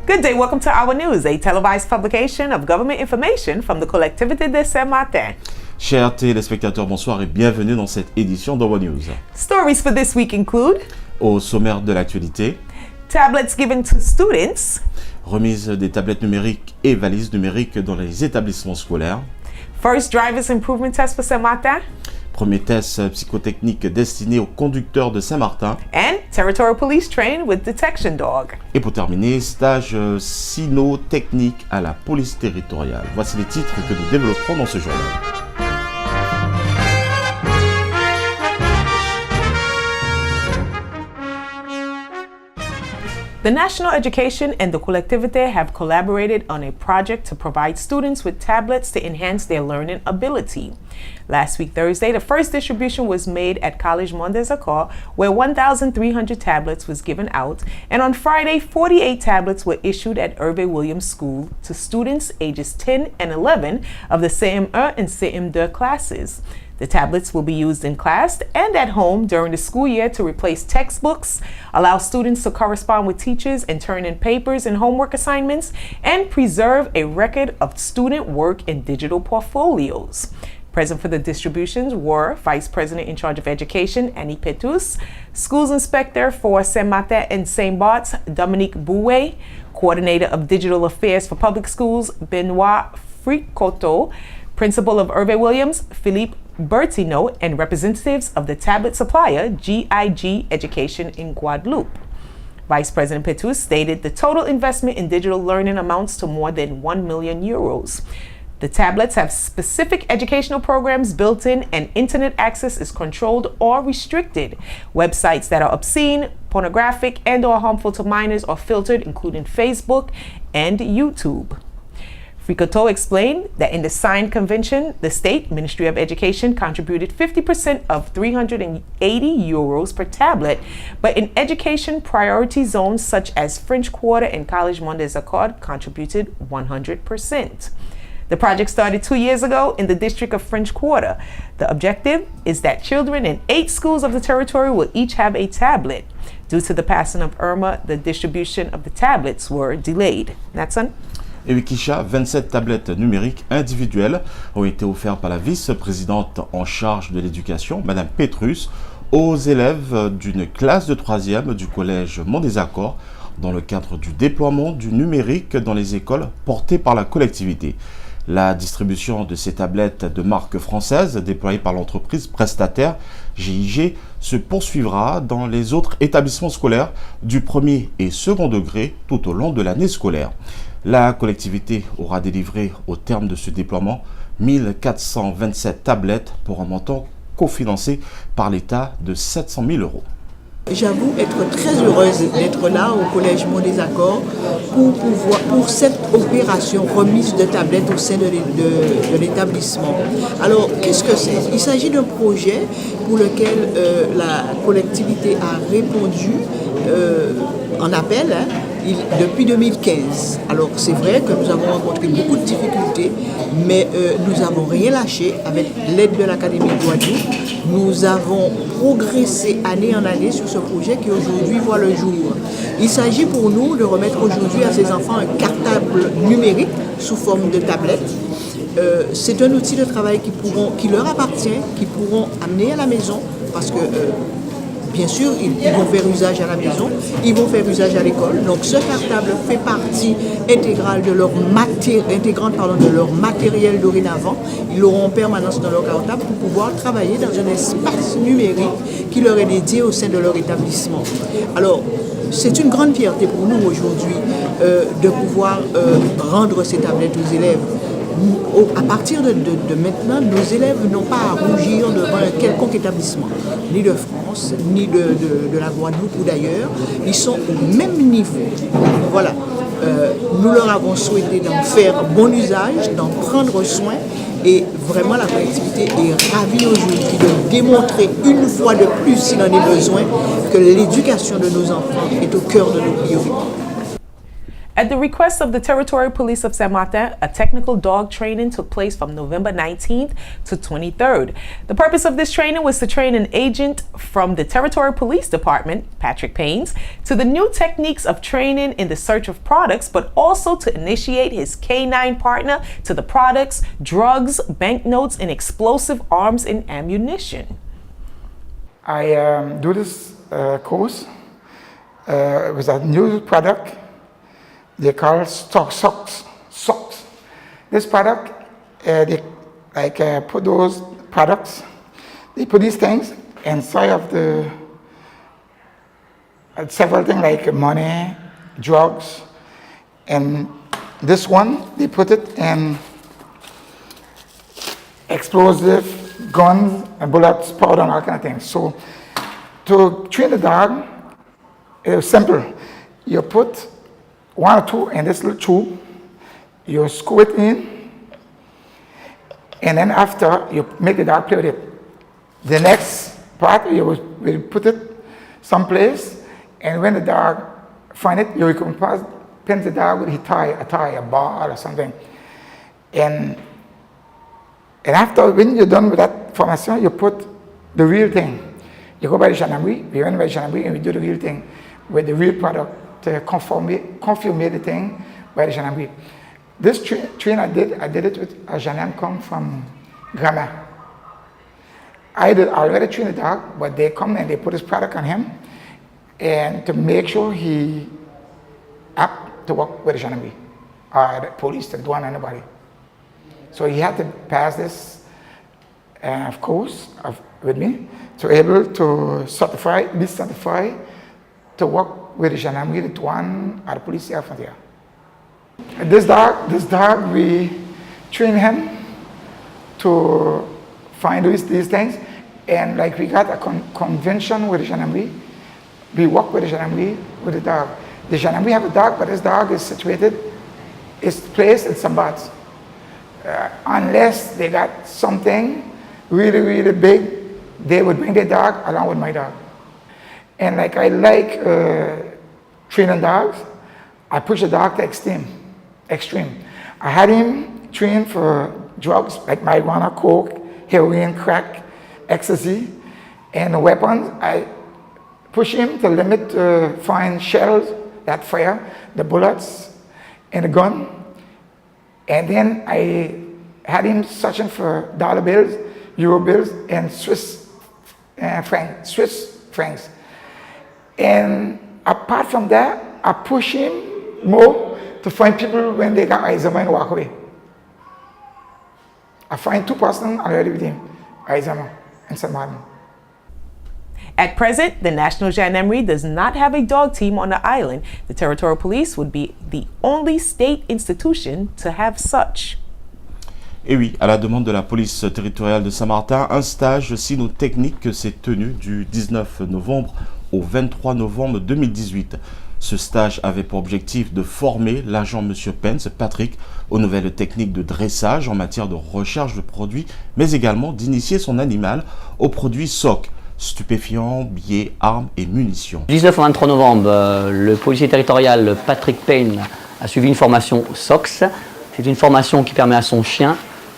Good day, welcome to Our News, a televised publication of government information from the Collectivité de Saint-Martin. Chers téléspectateurs, bonsoir et bienvenue dans cette édition d'Our News. Stories for this week include Au sommaire de l'actualité, tablets given to students, remise des tablettes numériques et valises numériques dans les établissements scolaires, first driver's improvement test for Saint-Martin, premier test psychotechnique destiné aux conducteurs de Saint-Martin, and territorial police trained with detection dog. et pour terminer, stage sino-technique à la police territoriale. Voici les titres que nous développerons dans ce journal. The National Education and the Collectivité have collaborated on a project to provide students with tablets to enhance their learning ability. Last week, Thursday, the first distribution was made at College Mondes Accord, where 1,300 tablets was given out, and on Friday, 48 tablets were issued at Hervé Williams School to students ages 10 and 11 of the CM1 and CM2 classes. The tablets will be used in class and at home during the school year to replace textbooks, allow students to correspond with teachers and turn in papers and homework assignments, and preserve a record of student work in digital portfolios. Present for the distributions were Vice President in charge of Education, Annie Petus, Schools Inspector for Saint-Martin and St. Bart's, Dominique Bouet, Coordinator of Digital Affairs for Public Schools, Benoit Fricoteau, Principal of Hervé Williams, Philippe Bertino, and representatives of the tablet supplier, GIG Education in Guadeloupe. Vice President Petus stated the total investment in digital learning amounts to more than 1 million euros. The tablets have specific educational programs built in, and internet access is controlled or restricted. Websites that are obscene, pornographic, and/or harmful to minors are filtered, including Facebook and YouTube. Fricoteau explained that in the signed convention, the State Ministry of Education contributed 50% of 380 euros per tablet, but in education priority zones such as French Quarter and College Mondes Accord contributed 100%. The project started 2 years ago in the district of French Quarter. The objective is that children in 8 schools of the territory will each have a tablet. Due to the passing of Irma, the distribution of the tablets were delayed. Natson? Et Wikisha, 27 tablettes numériques individuelles ont été offertes par la vice-présidente en charge de l'éducation, Madame Petrus, aux élèves d'une classe de 3e du collège Mont des Accords dans le cadre du déploiement du numérique dans les écoles portées par la collectivité. La distribution de ces tablettes de marque française déployées par l'entreprise prestataire GIG se poursuivra dans les autres établissements scolaires du premier et second degré tout au long de l'année scolaire. La collectivité aura délivré au terme de ce déploiement 1427 tablettes pour un montant cofinancé par l'État de 700 000 €. J'avoue être très heureuse d'être là au Collège Mont des Accords pour cette opération remise de tablettes au sein de l'établissement. Alors, qu'est-ce que c'est? Il s'agit d'un projet pour lequel la collectivité a répondu en appel depuis 2015. Alors, c'est vrai que nous avons rencontré beaucoup de difficultés, mais nous n'avons rien lâché avec l'aide de l'Académie de Guadeloupe. Nous avons progressé année en année sur ce projet qui aujourd'hui voit le jour. Il s'agit pour nous de remettre aujourd'hui à ces enfants un cartable numérique sous forme de tablette. C'est un outil de travail qui leur appartient, qu'ils pourront amener à la maison parce que bien sûr, ils vont faire usage à la maison, ils vont faire usage à l'école. Donc ce cartable fait partie intégrante de leur matériel dorénavant. Ils l'auront en permanence dans leur cartable pour pouvoir travailler dans un espace numérique qui leur est dédié au sein de leur établissement. Alors, c'est une grande fierté pour nous aujourd'hui de pouvoir rendre ces tablettes aux élèves. À partir de maintenant, nos élèves n'ont pas à rougir devant un quelconque établissement, ni de France, ni de la Guadeloupe ou d'ailleurs. Ils sont au même niveau. Voilà. Nous leur avons souhaité d'en faire bon usage, d'en prendre soin. Et vraiment, la collectivité est ravie aujourd'hui de démontrer une fois de plus, s'il en est besoin, que l'éducation de nos enfants est au cœur de nos priorités. At the request of the Territorial Police of Saint-Martin, a technical dog training took place from November 19th to 23rd. The purpose of this training was to train an agent from the Territorial Police Department, Patrick Paynes, to the new techniques of training in the search of products, but also to initiate his canine partner to the products, drugs, banknotes, and explosive arms and ammunition. I do this course with a new product. They call socks. This product, they put those products, they put these things inside of the several things like money, drugs, and this one, they put it in explosive, guns, and bullets, powder, and all kind of things. So to train the dog, it was simple. You put one or two in this little tube, you screw it in, and then after you make the dog play with it. The next part, you will put it someplace, and when the dog find it, you can pin the dog with a tie, a ball or something. And after, when you're done with that formation, you put the real thing. You go by the gendarmerie, we went by the gendarmerie, and we do the real thing with the real product to confirm the thing by the gendarmerie. This train I did it with a gendarme come from Ghana. I already trained the dog, but they come and they put this product on him, and to make sure he up to work with the gendarmerie or the police, to douane, anybody. So he had to pass this course with me to able to be certified to work with the gendarmerie, the douane, or the police here from there. This dog, we train him to find these things, and like we got a convention with the gendarmerie. We work with the gendarmerie with the dog. The gendarmerie have a dog, but this dog is placed in some box. Unless they got something really, really big, they would bring their dog along with my dog. And like I like training dogs, I push the dog to extreme. I had him trained for drugs like marijuana, coke, heroin, crack, ecstasy, and weapons. I push him to limit to find shells that fire, the bullets, and the gun. And then I had him searching for dollar bills, euro bills, and Swiss francs. And apart from that, I push him more to find people when they got Alzheimer and walk away. I find 2 persons already with him, Alzheimer and St. Martin. At present, the National Gendarmerie does not have a dog team on the island. The Territorial Police would be the only state institution to have such. Et oui, à la demande de la police territoriale de Saint-Martin, un stage cynotechnique s'est tenu du 19 novembre au 23 novembre 2018. Ce stage avait pour objectif de former l'agent M. Paynes, Patrick, aux nouvelles techniques de dressage en matière de recherche de produits, mais également d'initier son animal aux produits SOC, stupéfiants, billets, armes et munitions. Du 19 au 23 novembre, le policier territorial Patrick Paynes a suivi une formation SOX. C'est une formation qui permet à son chien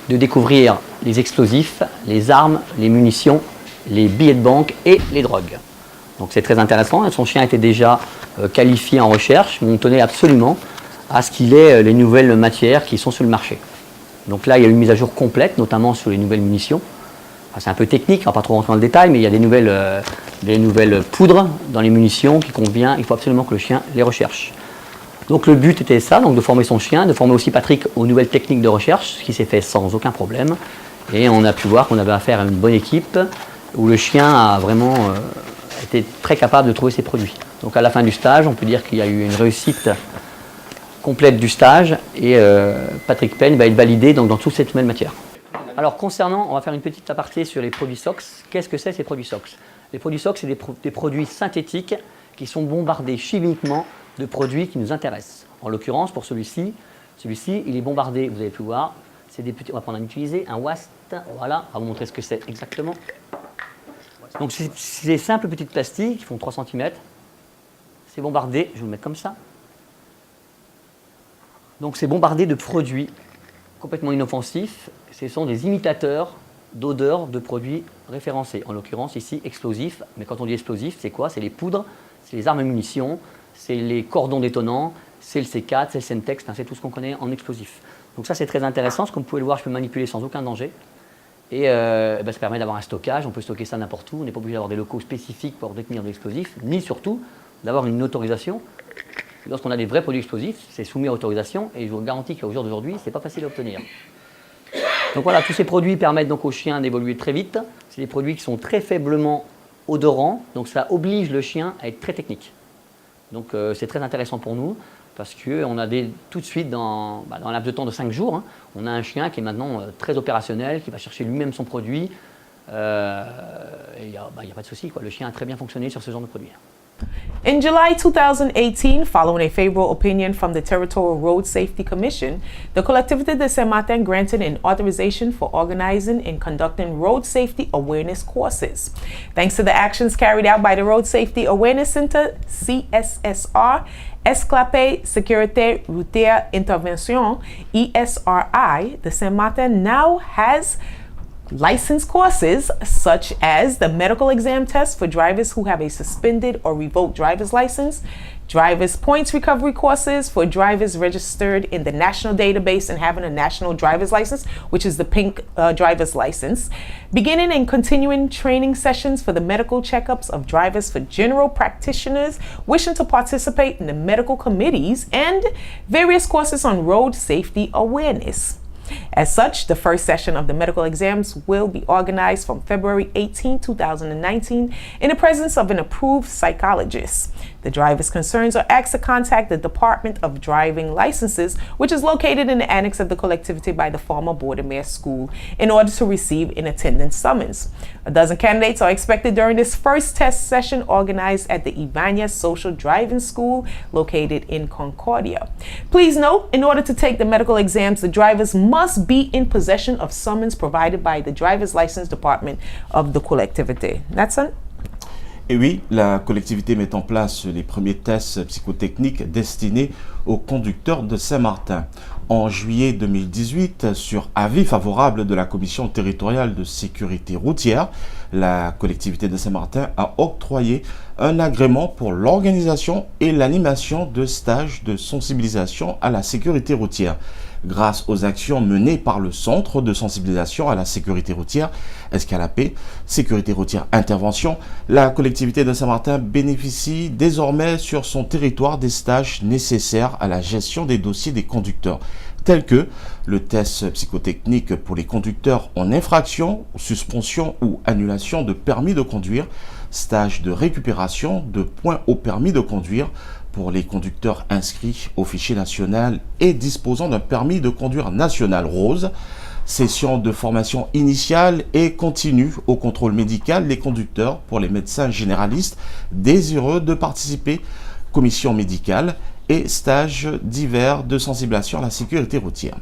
de découvrir les explosifs, les armes, les munitions, les billets de banque et les drogues. Donc c'est très intéressant. Son chien était déjà qualifié en recherche, mais on tenait absolument à ce qu'il ait les nouvelles matières qui sont sur le marché. Donc là, il y a une mise à jour complète, notamment sur les nouvelles munitions. Enfin, c'est un peu technique, on ne va pas trop rentrer dans le détail, mais il y a des nouvelles poudres dans les munitions qui convient. Il faut absolument que le chien les recherche. Donc le but était ça, donc de former son chien, de former aussi Patrick aux nouvelles techniques de recherche, ce qui s'est fait sans aucun problème. Et on a pu voir qu'on avait affaire à une bonne équipe, où le chien a vraiment été très capable de trouver ses produits. Donc à la fin du stage, on peut dire qu'il y a eu une réussite complète du stage, et Patrick Paynes va être validé donc, dans toute cette nouvelle matière. Alors concernant, on va faire une petite aparté sur les produits SOX. Qu'est-ce que c'est ces produits SOX? Les produits SOX, c'est des produits synthétiques qui sont bombardés chimiquement de produits qui nous intéressent. En l'occurrence, pour celui-ci, il est bombardé, vous avez pu voir, c'est des petits, on va prendre un utilisé, un WAST, voilà, on va vous montrer ce que c'est exactement. Donc c'est des simples petites plastiques qui font 3 cm, c'est bombardé, je vais vous le mettre comme ça. Donc c'est bombardé de produits complètement inoffensifs. Ce sont des imitateurs d'odeurs de produits référencés. En l'occurrence ici explosifs. Mais quand on dit explosifs, c'est quoi? C'est les poudres, c'est les armes à munitions, c'est les cordons détonants, c'est le C4, c'est le Semtex, c'est tout ce qu'on connaît en explosifs. Donc ça c'est très intéressant. Comme vous pouvez le voir, je peux manipuler sans aucun danger. Et ça permet d'avoir un stockage. On peut stocker ça n'importe où. On n'est pas obligé d'avoir des locaux spécifiques pour détenir de l'explosif, ni surtout d'avoir une autorisation. Lorsqu'on a des vrais produits explosifs, c'est soumis à autorisation et je vous garantis qu'au jour d'aujourd'hui, ce n'est pas facile à obtenir. Donc voilà, tous ces produits permettent donc aux chiens d'évoluer très vite. C'est des produits qui sont très faiblement odorants, donc ça oblige le chien à être très technique. Donc c'est très intéressant pour nous parce qu'on a tout de suite, dans un laps de temps de 5 jours, on a un chien qui est maintenant très opérationnel, qui va chercher lui-même son produit. Et il n'y a pas de souci, le chien a très bien fonctionné sur ce genre de produit. In July 2018, following a favorable opinion from the Territorial Road Safety Commission, the Collectivité de Saint-Martin granted an authorization for organizing and conducting road safety awareness courses. Thanks to the actions carried out by the Road Safety Awareness Center, CSSR, Esclapé Sécurité Routière Intervention, ESRI, the Saint-Martin now has licensed courses such as the medical exam test for drivers who have a suspended or revoked driver's license, driver's points recovery courses for drivers registered in the national database and having a national driver's license, which is the pink driver's license, beginning and continuing training sessions for the medical checkups of drivers for general practitioners wishing to participate in the medical committees, and various courses on road safety awareness. As such, the first session of the medical exams will be organized from February 18, 2019 in the presence of an approved psychologist. The driver's concerns are asked to contact the Department of Driving Licenses, which is located in the annex of the collectivity by the former Bordermere School, in order to receive an attendance summons. A dozen candidates are expected during this first test session organized at the Ibáñez Social Driving School located in Concordia. Please note, in order to take the medical exams, the drivers must be in possession of summons provided by the Driver's License Department of the collectivité. Nathan? Et oui, la collectivité met en place les premiers tests psychotechniques destinés aux conducteurs de Saint-Martin. En juillet 2018, sur avis favorable de la Commission territoriale de sécurité routière, la collectivité de Saint-Martin a octroyé un agrément pour l'organisation et l'animation de stages de sensibilisation à la sécurité routière. Grâce aux actions menées par le Centre de sensibilisation à la sécurité routière, Escalapé, Sécurité routière intervention, la collectivité de Saint-Martin bénéficie désormais sur son territoire des stages nécessaires à la gestion des dossiers des conducteurs, tels que le test psychotechnique pour les conducteurs en infraction, suspension ou annulation de permis de conduire, stage de récupération de points au permis de conduire, pour les conducteurs inscrits au fichier national et disposant d'un permis de conduire national rose, session de formation initiale et continue au contrôle médical des conducteurs pour les médecins généralistes désireux de participer, commission médicale et stages divers de sensibilisation à la sécurité routière.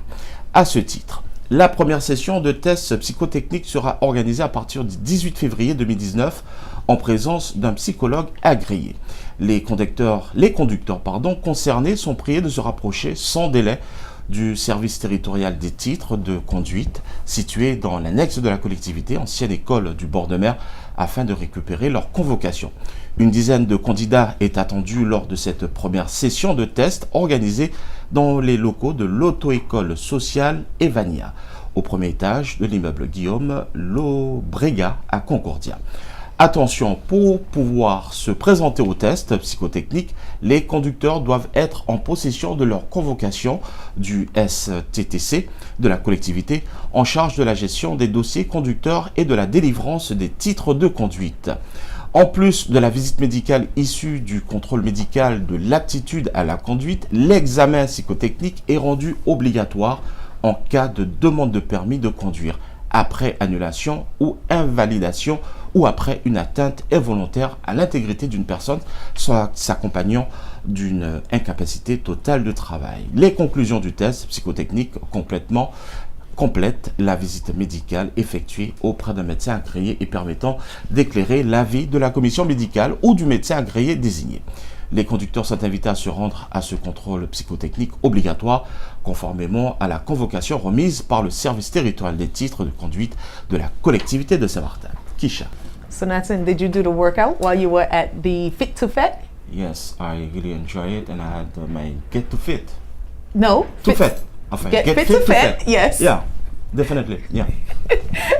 À ce titre, la première session de test psychotechnique sera organisée à partir du 18 février 2019 en présence d'un psychologue agréé. Les conducteurs concernés sont priés de se rapprocher sans délai du service territorial des titres de conduite situé dans l'annexe de la collectivité, ancienne école du bord de mer, afin de récupérer leur convocation. Une dizaine de candidats est attendue lors de cette première session de test organisée dans les locaux de l'auto-école sociale Evania, au premier étage de l'immeuble Guillaume Lobrega à Concordia. Attention, pour pouvoir se présenter au test psychotechnique, les conducteurs doivent être en possession de leur convocation du STTC de la collectivité en charge de la gestion des dossiers conducteurs et de la délivrance des titres de conduite. En plus de la visite médicale issue du contrôle médical de l'aptitude à la conduite, l'examen psychotechnique est rendu obligatoire en cas de demande de permis de conduire, après annulation ou invalidation ou après une atteinte involontaire à l'intégrité d'une personne, soit s'accompagnant d'une incapacité totale de travail. Les conclusions du test psychotechnique complètent la visite médicale effectuée auprès d'un médecin agréé et permettant d'éclairer l'avis de la commission médicale ou du médecin agréé désigné. Les conducteurs sont invités à se rendre à ce contrôle psychotechnique obligatoire conformément à la convocation remise par le service territorial des titres de conduite de la collectivité de Saint-Martin. Kisha. So Nathan, did you do the workout while you were at the Fit to Fet? Yes, I really enjoy it and I had my Get to Fit. No. To Fit. Enfin, Get Fit to Fet, yes. Yeah, definitely, yeah.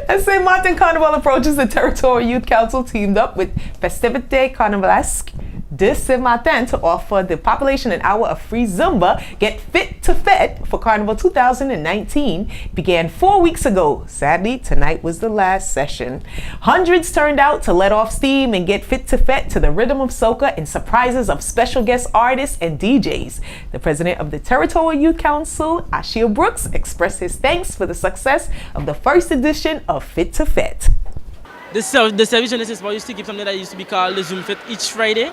As St. Martin Carnival approaches, the Territorial Youth Council teamed up with Festivité Carnavalesque de St. Martin to offer the population an hour of free Zumba. Get Fit to Fet for Carnival 2019 began 4 weeks ago. Sadly, tonight was the last session. Hundreds turned out to let off steam and get fit to fet to the rhythm of soca and surprises of special guest artists and DJs. The president of the Territorial Youth Council, Ashia Brooks, expressed his thanks for the success of the first edition of Fit to Fet. The service Genesis Bar used to give something that used to be called the Zoom Fit each Friday.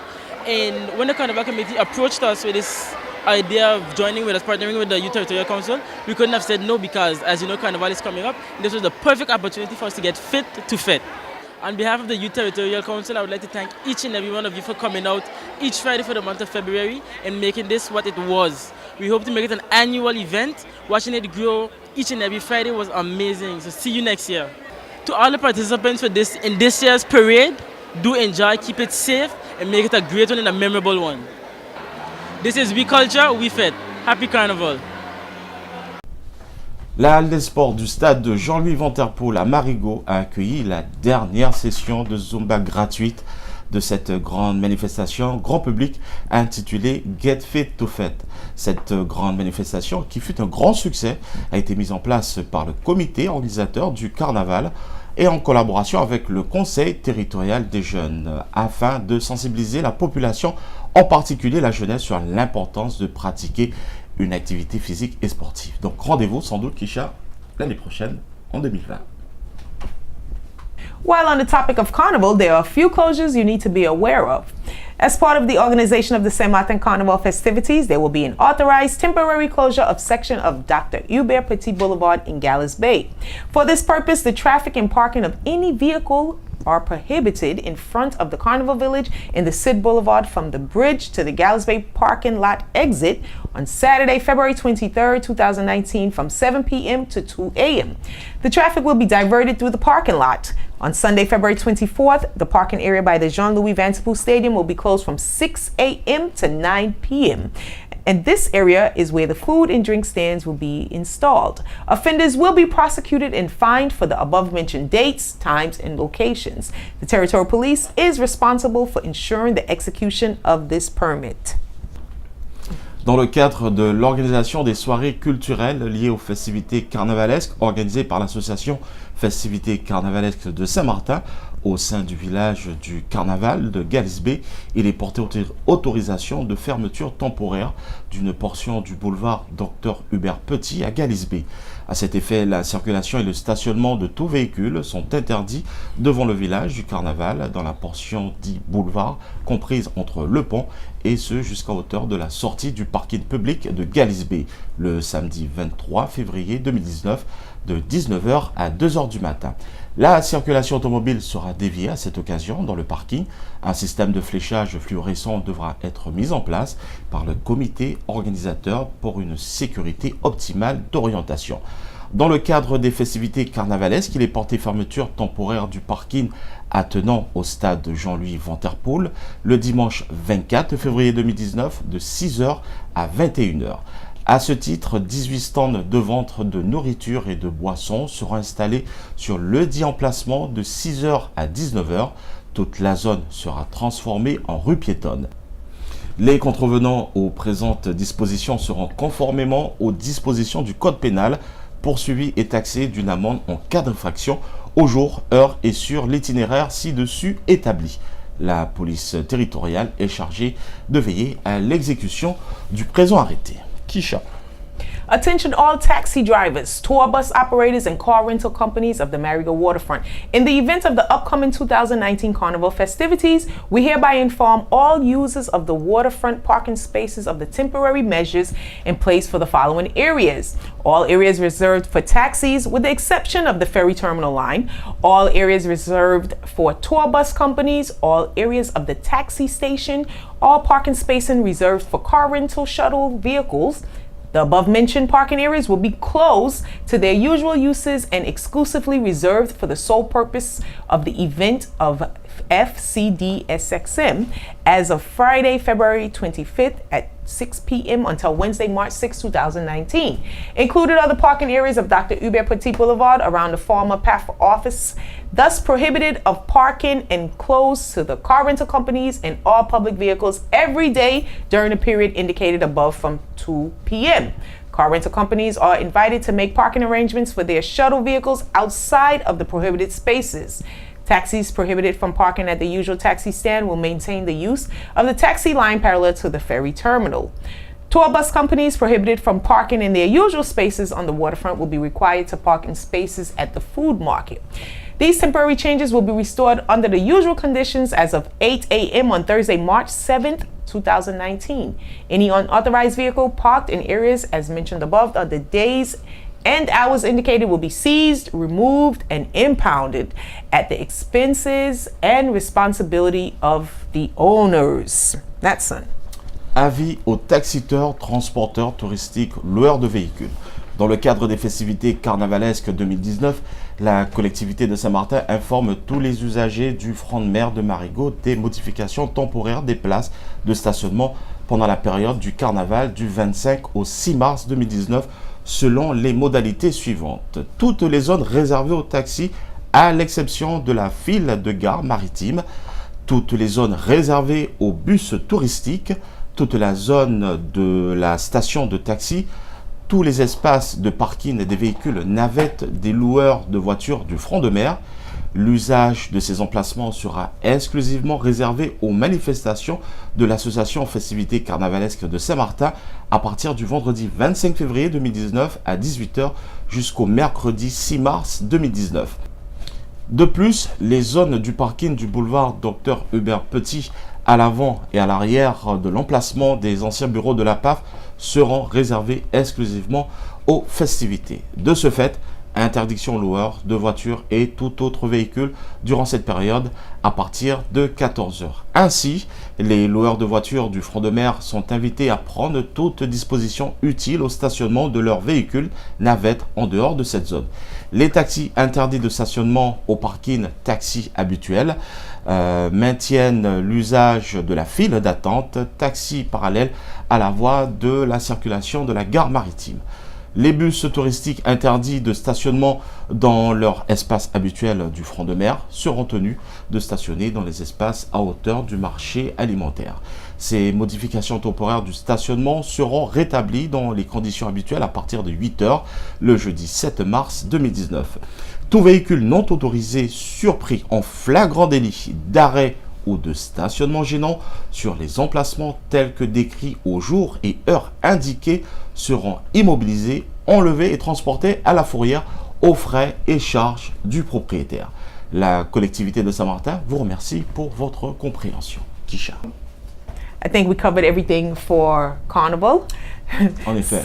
And when the Carnival Committee approached us with this idea of joining with us, partnering with the Youth Territorial Council, we couldn't have said no because, as you know, Carnival is coming up. This was the perfect opportunity for us to get fit to fit. On behalf of the Youth Territorial Council, I would like to thank each and every one of you for coming out each Friday for the month of February and making this what it was. We hope to make it an annual event. Watching it grow each and every Friday was amazing. So see you next year. To all the participants in this year's parade, do enjoy, keep it safe, and make it a great one and a memorable one. This is We Culture, We Fit. Happy Carnival. La Halle des Sports du stade de Jean-Louis Vanterpool à Marigot a accueilli la dernière session de Zumba gratuite de cette grande manifestation grand public intitulée Get Fit to Fet. Cette grande manifestation, qui fut un grand succès, a été mise en place par le comité organisateur du carnaval et en collaboration avec le Conseil territorial des jeunes, afin de sensibiliser la population, en particulier la jeunesse, sur l'importance de pratiquer une activité physique et sportive. Donc rendez-vous sans doute, Kisha, l'année prochaine, en 2020. While on the topic of Carnival, there are a few closures you need to be aware of. As part of the organization of the St. Martin Carnival festivities, there will be an authorized temporary closure of section of Dr. Hubert Petit Boulevard in Galles Bay. For this purpose, the traffic and parking of any vehicle are prohibited in front of the Carnival Village in the Sid Boulevard from the bridge to the Galles Bay parking lot exit on Saturday, February 23rd, 2019 from 7 p.m. to 2 a.m. The traffic will be diverted through the parking lot. On Sunday, February 24th, the parking area by the Jean-Louis Vanterpool Stadium will be closed from 6 a.m. to 9 p.m. And this area is where the food and drink stands will be installed. Offenders will be prosecuted and fined for the above-mentioned dates, times, and locations. The Territorial Police is responsible for ensuring the execution of this permit. Dans le cadre de l'organisation des soirées culturelles liées aux festivités carnavalesques organisées par l'association Festivités carnavalesques de Saint-Martin au sein du village du Carnaval de Galles Bay, il est porté autorisation de fermeture temporaire d'une portion du boulevard Dr Hubert Petit à Galles Bay. À cet effet, la circulation et le stationnement de tout véhicule sont interdits devant le village du Carnaval dans la portion dit boulevard comprise entre le pont et ce jusqu'à hauteur de la sortie du parking public de Galles Bay le samedi 23 février 2019 de 19h à 2h du matin. La circulation automobile sera déviée à cette occasion dans le parking. Un système de fléchage fluorescent devra être mis en place par le comité organisateur pour une sécurité optimale d'orientation. Dans le cadre des festivités carnavalesques, il est porté fermeture temporaire du parking attenant au stade Jean-Louis Vanterpool le dimanche 24 février 2019 de 6h à 21h. À ce titre, 18 stands de vente de nourriture et de boissons seront installés sur le dit emplacement de 6h à 19h. Toute la zone sera transformée en rue piétonne. Les contrevenants aux présentes dispositions seront conformément aux dispositions du Code pénal poursuivis et taxés d'une amende en cas d'infraction au jour, heure et sur l'itinéraire ci-dessus établi. La police territoriale est chargée de veiller à l'exécution du présent arrêté. Kisha. Attention all taxi drivers, tour bus operators, and car rental companies of the Marigot Waterfront. In the event of the upcoming 2019 Carnival festivities, we hereby inform all users of the waterfront parking spaces of the temporary measures in place for the following areas. All areas reserved for taxis with the exception of the ferry terminal line, all areas reserved for tour bus companies, all areas of the taxi station, all parking spaces reserved for car rental shuttle vehicles. The above-mentioned parking areas will be closed to their usual uses and exclusively reserved for the sole purpose of the event of FCDSXM as of Friday, February 25th at 6 p.m. until Wednesday, March 6, 2019. Included are the parking areas of Dr. Hubert Petit Boulevard around the former PAF office, thus prohibited of parking and closed to the car rental companies and all public vehicles every day during the period indicated above from 2 p.m. Car rental companies are invited to make parking arrangements for their shuttle vehicles outside of the prohibited spaces. Taxis prohibited from parking at the usual taxi stand will maintain the use of the taxi line parallel to the ferry terminal. Tour bus companies prohibited from parking in their usual spaces on the waterfront will be required to park in spaces at the food market. These temporary changes will be restored under the usual conditions as of 8 a.m. on Thursday, March 7th, 2019. Any unauthorized vehicle parked in areas as mentioned above on the days and hours indicated will be seized, removed, and impounded at the expenses and responsibility of the owners. That's son. Avis aux taxiteurs, transporteurs touristiques, loueurs de véhicules. Dans le cadre des festivités carnavalesques 2019, la collectivité de Saint-Martin informe tous les usagers du front de mer de Marigot des modifications temporaires des places de stationnement pendant la période du carnaval du 25 au 6 mars 2019 selon les modalités suivantes. Toutes les zones réservées aux taxis à l'exception de la file de gare maritime, toutes les zones réservées aux bus touristiques, toute la zone de la station de taxi, tous les espaces de parking des véhicules navettes des loueurs de voitures du front de mer. L'usage de ces emplacements sera exclusivement réservé aux manifestations de l'association Festivités Carnavalesques de Saint-Martin à partir du vendredi 25 février 2019 à 18h jusqu'au mercredi 6 mars 2019. De plus, les zones du parking du boulevard Dr Hubert Petit à l'avant et à l'arrière de l'emplacement des anciens bureaux de la PAF seront réservées exclusivement aux festivités. De ce fait, interdiction aux loueurs de voitures et tout autre véhicule durant cette période à partir de 14h. Ainsi, les loueurs de voitures du front de mer sont invités à prendre toute disposition utile au stationnement de leurs véhicules navettes en dehors de cette zone. Les taxis interdits de stationnement au parking taxi habituel maintiennent l'usage de la file d'attente taxi parallèle à la voie de la circulation de la gare maritime. Les bus touristiques interdits de stationnement dans leur espace habituel du front de mer seront tenus de stationner dans les espaces à hauteur du marché alimentaire. Ces modifications temporaires du stationnement seront rétablies dans les conditions habituelles à partir de 8h le jeudi 7 mars 2019. Tout véhicule non autorisé surpris en flagrant délit d'arrêt ou de stationnement gênant sur les emplacements tels que décrits aux jours et heures indiqués seront immobilisés, enlevés et transportés à la fourrière aux frais et charges du propriétaire. La collectivité de Saint-Martin vous remercie pour votre compréhension. Kisha. I think we covered everything for Carnival. En effet.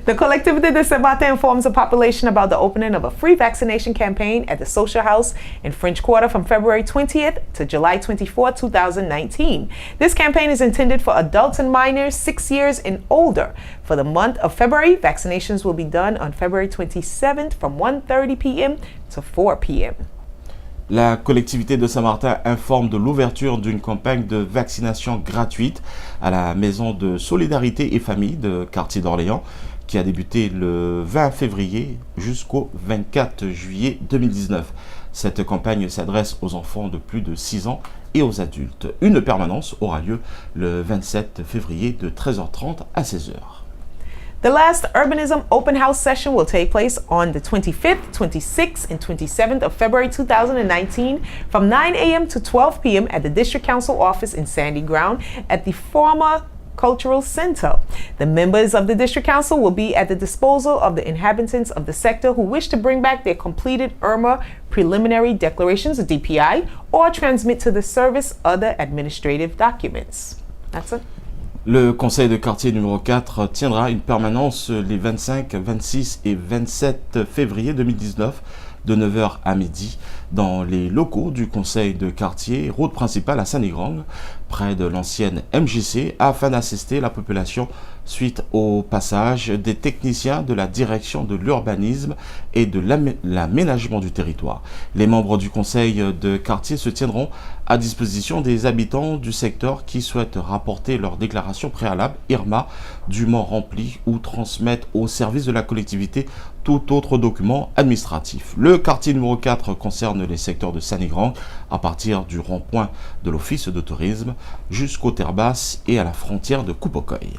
The Collectivité de Saint-Martin informs the population about the opening of a free vaccination campaign at the Social House in French Quarter from February 20th to July 24, 2019. This campaign is intended for adults and minors 6 years and older. For the month of February, vaccinations will be done on February 27th from 1:30 p.m. to 4 p.m. La collectivité de Saint-Martin informe de l'ouverture d'une campagne de vaccination gratuite à la Maison de Solidarité et Famille de Quartier d'Orléans qui a débuté le 20 février jusqu'au 24 juillet 2019. Cette campagne s'adresse aux enfants de plus de 6 ans et aux adultes. Une permanence aura lieu le 27 février de 13h30 à 16h. The last Urbanism Open House session will take place on the 25th, 26th, and 27th of February 2019 from 9 a.m. to 12 p.m. at the District Council office in Sandy Ground at the former Cultural Center. The members of the District Council will be at the disposal of the inhabitants of the sector who wish to bring back their completed IRMA preliminary declarations, DPI, or transmit to the service other administrative documents. That's it. Le conseil de quartier numéro 4 tiendra une permanence les 25, 26 et 27 février 2019 de 9h à midi dans les locaux du conseil de quartier, route principale à Sanigrang, près de l'ancienne MJC, afin d'assister la population suite au passage des techniciens de la direction de l'urbanisme et de l'aménagement du territoire. Les membres du conseil de quartier se tiendront à disposition des habitants du secteur qui souhaitent rapporter leur déclaration préalable IRMA dûment remplie ou transmettre au service de la collectivité tout autre document administratif. Le quartier numéro 4 concerne les secteurs de Sanigrang à partir du rond-point de l'office de tourisme jusqu'aux terres basses et à la frontière de Kupokoy.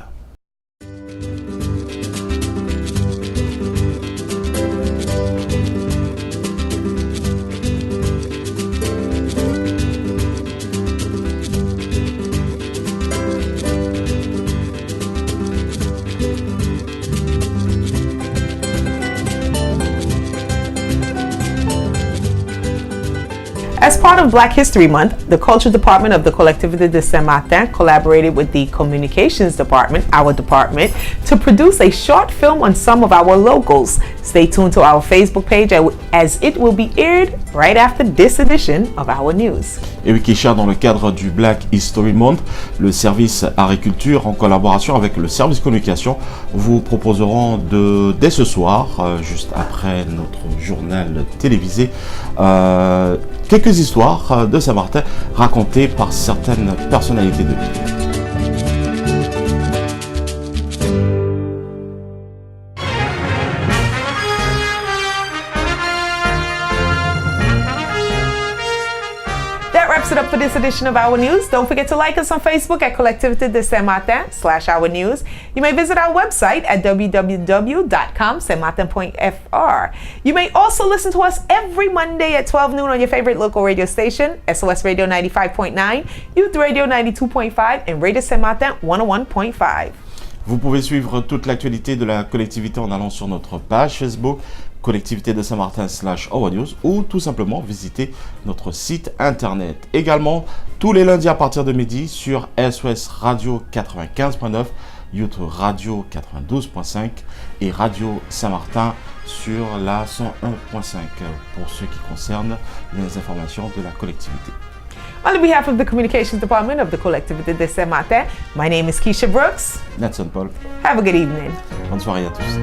As part of Black History Month, the Culture Department of the Collectivité de Saint-Martin collaborated with the Communications Department, our department, to produce a short film on some of our locals. Stay tuned to our Facebook page as it will be aired right after this edition of our news. Et Wikisha, dans le cadre du Black History Month, le service Agriculture, en collaboration avec le service Communication, vous proposeront dès ce soir, juste après notre journal télévisé, quelques histoires de Saint-Martin racontées par certaines personnalités de l'île. That wraps it up for this edition of Our News. Don't forget to like us on Facebook at Collectivité de Saint-Martin /Our News. You may visit our website at www.saintmartin.fr. You may also listen to us every Monday at 12 noon on your favorite local radio station, SOS Radio 95.9, Youth Radio 92.5, and Radio Saint-Martin 101.5. Vous pouvez suivre toute l'actualité de la collectivité en allant sur notre page Facebook Collectivité de Saint-Martin /Our News ou tout simplement visiter notre site internet. Également, tous les lundis à partir de midi sur SOS Radio 95.9, Youth Radio 92.5 et Radio Saint-Martin sur la 101.5 pour ce qui concerne les informations de la collectivité. On behalf of the Communications Department of the Collectivité de Saint-Martin, my name is Keisha Brooks. Nelson Paul. Have a good evening. Bonne soirée à tous.